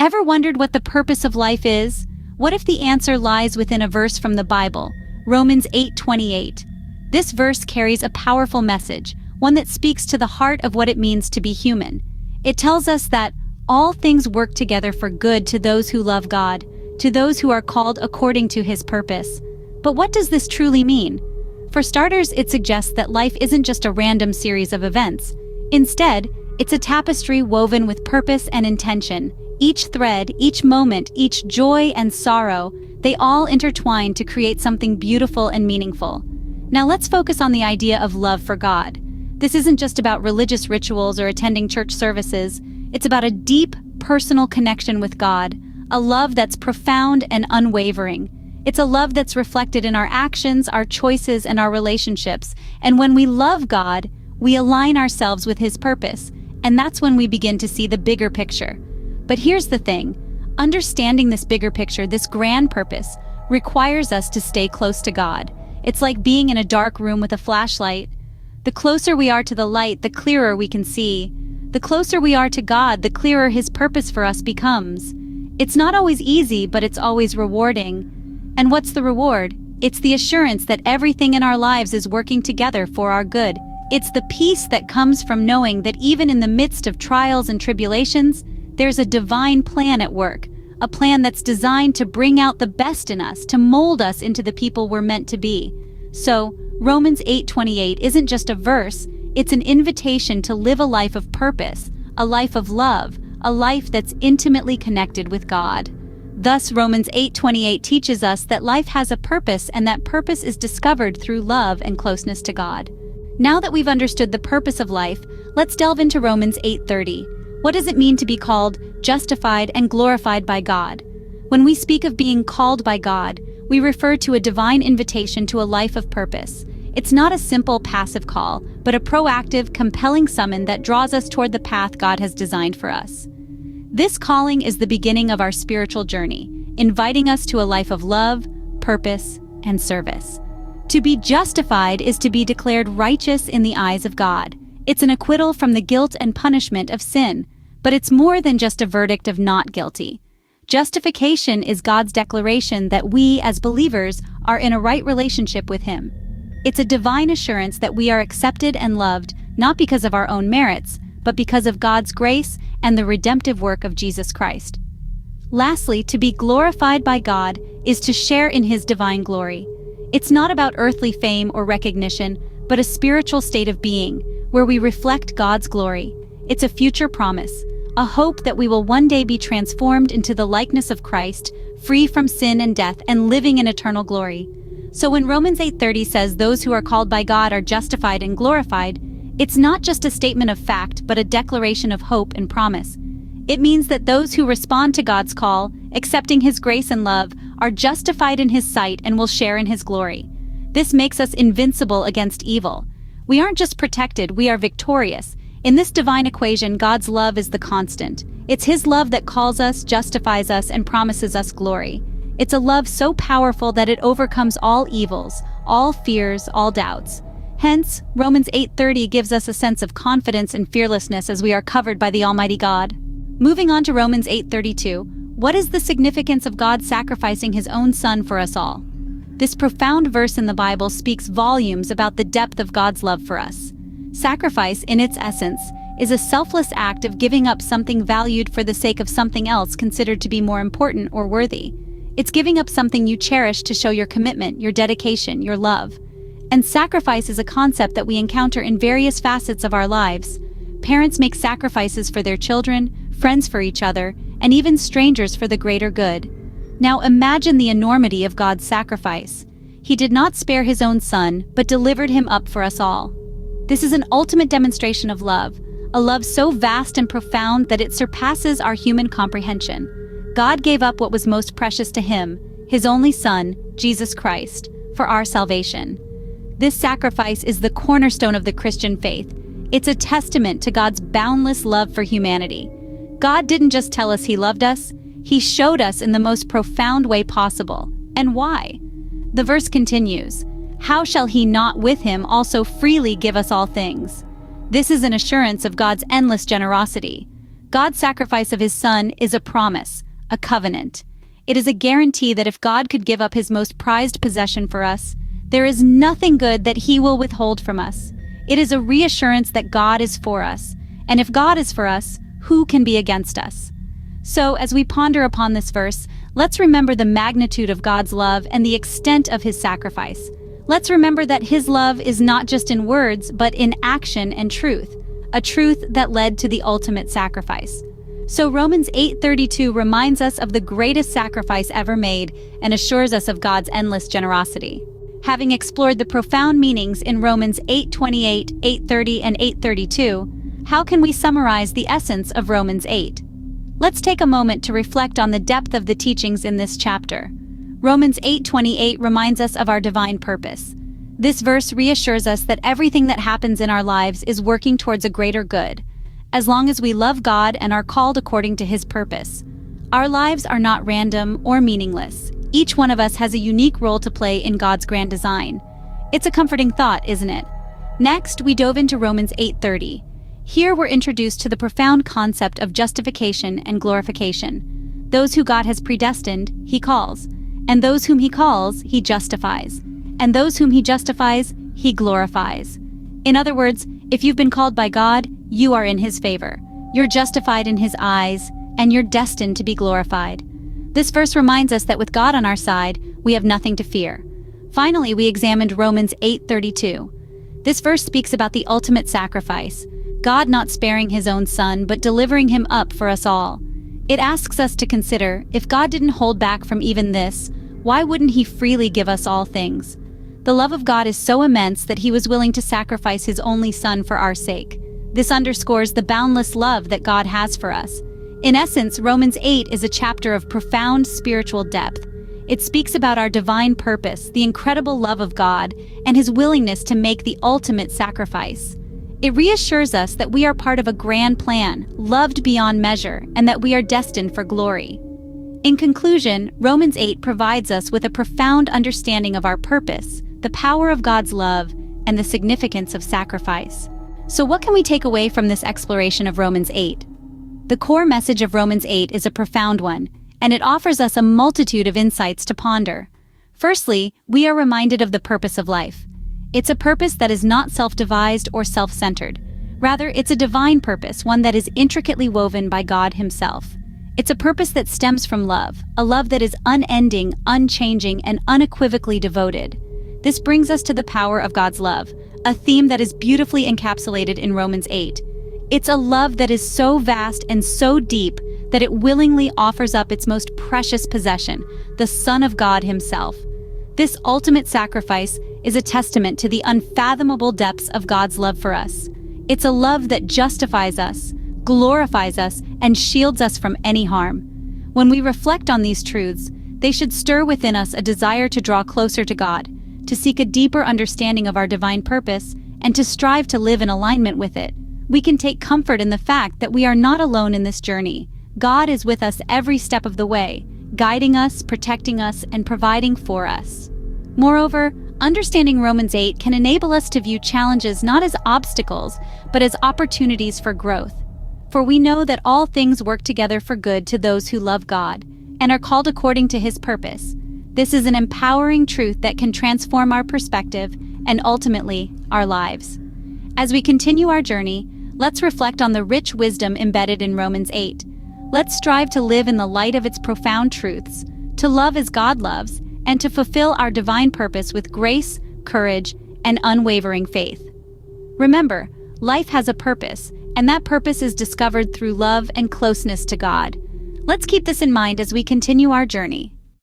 Ever wondered what the purpose of life is? What if the answer lies within a verse from the Bible, Romans 8:28? This verse carries a powerful message, one that speaks to the heart of what it means to be human. It tells us that all things work together for good to those who love God, to those who are called according to His purpose. But what does this truly mean? For starters, it suggests that life isn't just a random series of events. Instead, it's a tapestry woven with purpose and intention. Each thread, each moment, each joy and sorrow, they all intertwine to create something beautiful and meaningful. Now let's focus on the idea of love for God. This isn't just about religious rituals or attending church services. It's about a deep, personal connection with God, a love that's profound and unwavering. It's a love that's reflected in our actions, our choices, and our relationships. And when we love God, we align ourselves with His purpose, and that's when we begin to see the bigger picture. But here's the thing. Understanding this bigger picture, this grand purpose, requires us to stay close to God. It's like being in a dark room with a flashlight. The closer we are to the light, the clearer we can see. The closer we are to God, the clearer His purpose for us becomes. It's not always easy, but it's always rewarding. And what's the reward? It's the assurance that everything in our lives is working together for our good. It's the peace that comes from knowing that even in the midst of trials and tribulations, there's a divine plan at work, a plan that's designed to bring out the best in us, to mold us into the people we're meant to be. So, Romans 8:28 isn't just a verse, it's an invitation to live a life of purpose, a life of love, a life that's intimately connected with God. Thus, Romans 8:28 teaches us that life has a purpose, and that purpose is discovered through love and closeness to God. Now that we've understood the purpose of life, let's delve into Romans 8:30. What does it mean to be called, justified, and glorified by God? When we speak of being called by God, we refer to a divine invitation to a life of purpose. It's not a simple passive call, but a proactive, compelling summon that draws us toward the path God has designed for us. This calling is the beginning of our spiritual journey, inviting us to a life of love, purpose, and service. To be justified is to be declared righteous in the eyes of God. It's an acquittal from the guilt and punishment of sin, but it's more than just a verdict of not guilty. Justification is God's declaration that we, as believers, are in a right relationship with Him. It's a divine assurance that we are accepted and loved, not because of our own merits, but because of God's grace and the redemptive work of Jesus Christ. Lastly, to be glorified by God is to share in His divine glory. It's not about earthly fame or recognition, but a spiritual state of being, where we reflect God's glory. It's a future promise, a hope that we will one day be transformed into the likeness of Christ, free from sin and death, and living in eternal glory. So when Romans 8:30 says those who are called by God are justified and glorified, it's not just a statement of fact, but a declaration of hope and promise. It means that those who respond to God's call, accepting His grace and love, are justified in His sight and will share in His glory. This makes us invincible against evil. We aren't just protected, we are victorious. In this divine equation, God's love is the constant. It's His love that calls us, justifies us, and promises us glory. It's a love so powerful that it overcomes all evils, all fears, all doubts. Hence, Romans 8:30 gives us a sense of confidence and fearlessness as we are covered by the Almighty God. Moving on to Romans 8:32, what is the significance of God sacrificing His own Son for us all? This profound verse in the Bible speaks volumes about the depth of God's love for us. Sacrifice, in its essence, is a selfless act of giving up something valued for the sake of something else considered to be more important or worthy. It's giving up something you cherish to show your commitment, your dedication, your love. And sacrifice is a concept that we encounter in various facets of our lives. Parents make sacrifices for their children, friends for each other, and even strangers for the greater good. Now imagine the enormity of God's sacrifice. He did not spare His own Son, but delivered Him up for us all. This is an ultimate demonstration of love, a love so vast and profound that it surpasses our human comprehension. God gave up what was most precious to Him, His only Son, Jesus Christ, for our salvation. This sacrifice is the cornerstone of the Christian faith. It's a testament to God's boundless love for humanity. God didn't just tell us He loved us, He showed us in the most profound way possible. And why? The verse continues, "How shall He not with Him also freely give us all things?" This is an assurance of God's endless generosity. God's sacrifice of his Son is a promise, a covenant. It is a guarantee that if God could give up his most prized possession for us, there is nothing good that he will withhold from us. It is a reassurance that God is for us, and if God is for us, who can be against us? So, as we ponder upon this verse, let's remember the magnitude of God's love and the extent of his sacrifice. Let's remember that his love is not just in words, but in action and truth, a truth that led to the ultimate sacrifice. So Romans 8:32 reminds us of the greatest sacrifice ever made and assures us of God's endless generosity. Having explored the profound meanings in Romans 8:28, 8:30, and 8:32, how can we summarize the essence of Romans 8? Let's take a moment to reflect on the depth of the teachings in this chapter. Romans 8:28 reminds us of our divine purpose. This verse reassures us that everything that happens in our lives is working towards a greater good, as long as we love God and are called according to his purpose. Our lives are not random or meaningless. Each one of us has a unique role to play in God's grand design. It's a comforting thought, isn't it? Next, we dove into Romans 8:30. Here we're introduced to the profound concept of justification and glorification. Those who God has predestined, he calls, and those whom he calls, he justifies, and those whom he justifies, he glorifies. In other words, if you've been called by God, you are in his favor. You're justified in his eyes, and you're destined to be glorified. This verse reminds us that with God on our side, we have nothing to fear. Finally, we examined Romans 8:32. This verse speaks about the ultimate sacrifice, God not sparing his own Son, but delivering him up for us all. It asks us to consider, if God didn't hold back from even this, why wouldn't he freely give us all things? The love of God is so immense that he was willing to sacrifice his only Son for our sake. This underscores the boundless love that God has for us. In essence, Romans 8 is a chapter of profound spiritual depth. It speaks about our divine purpose, the incredible love of God, and his willingness to make the ultimate sacrifice. It reassures us that we are part of a grand plan, loved beyond measure, and that we are destined for glory. In conclusion, Romans 8 provides us with a profound understanding of our purpose, the power of God's love, and the significance of sacrifice. So what can we take away from this exploration of Romans 8? The core message of Romans 8 is a profound one, and it offers us a multitude of insights to ponder. Firstly, we are reminded of the purpose of life. It's a purpose that is not self-devised or self-centered. Rather, it's a divine purpose, one that is intricately woven by God himself. It's a purpose that stems from love, a love that is unending, unchanging, and unequivocally devoted. This brings us to the power of God's love, a theme that is beautifully encapsulated in Romans 8. It's a love that is so vast and so deep that it willingly offers up its most precious possession, the Son of God himself. This ultimate sacrifice is a testament to the unfathomable depths of God's love for us. It's a love that justifies us, glorifies us, and shields us from any harm. When we reflect on these truths, they should stir within us a desire to draw closer to God, to seek a deeper understanding of our divine purpose, and to strive to live in alignment with it. We can take comfort in the fact that we are not alone in this journey. God is with us every step of the way, guiding us, protecting us, and providing for us. Moreover, understanding Romans 8 can enable us to view challenges not as obstacles, but as opportunities for growth. For we know that all things work together for good to those who love God and are called according to his purpose. This is an empowering truth that can transform our perspective and ultimately our lives. As we continue our journey, let's reflect on the rich wisdom embedded in Romans 8. Let's strive to live in the light of its profound truths, to love as God loves, and to fulfill our divine purpose with grace, courage, and unwavering faith. Remember, life has a purpose, and that purpose is discovered through love and closeness to God. Let's keep this in mind as we continue our journey.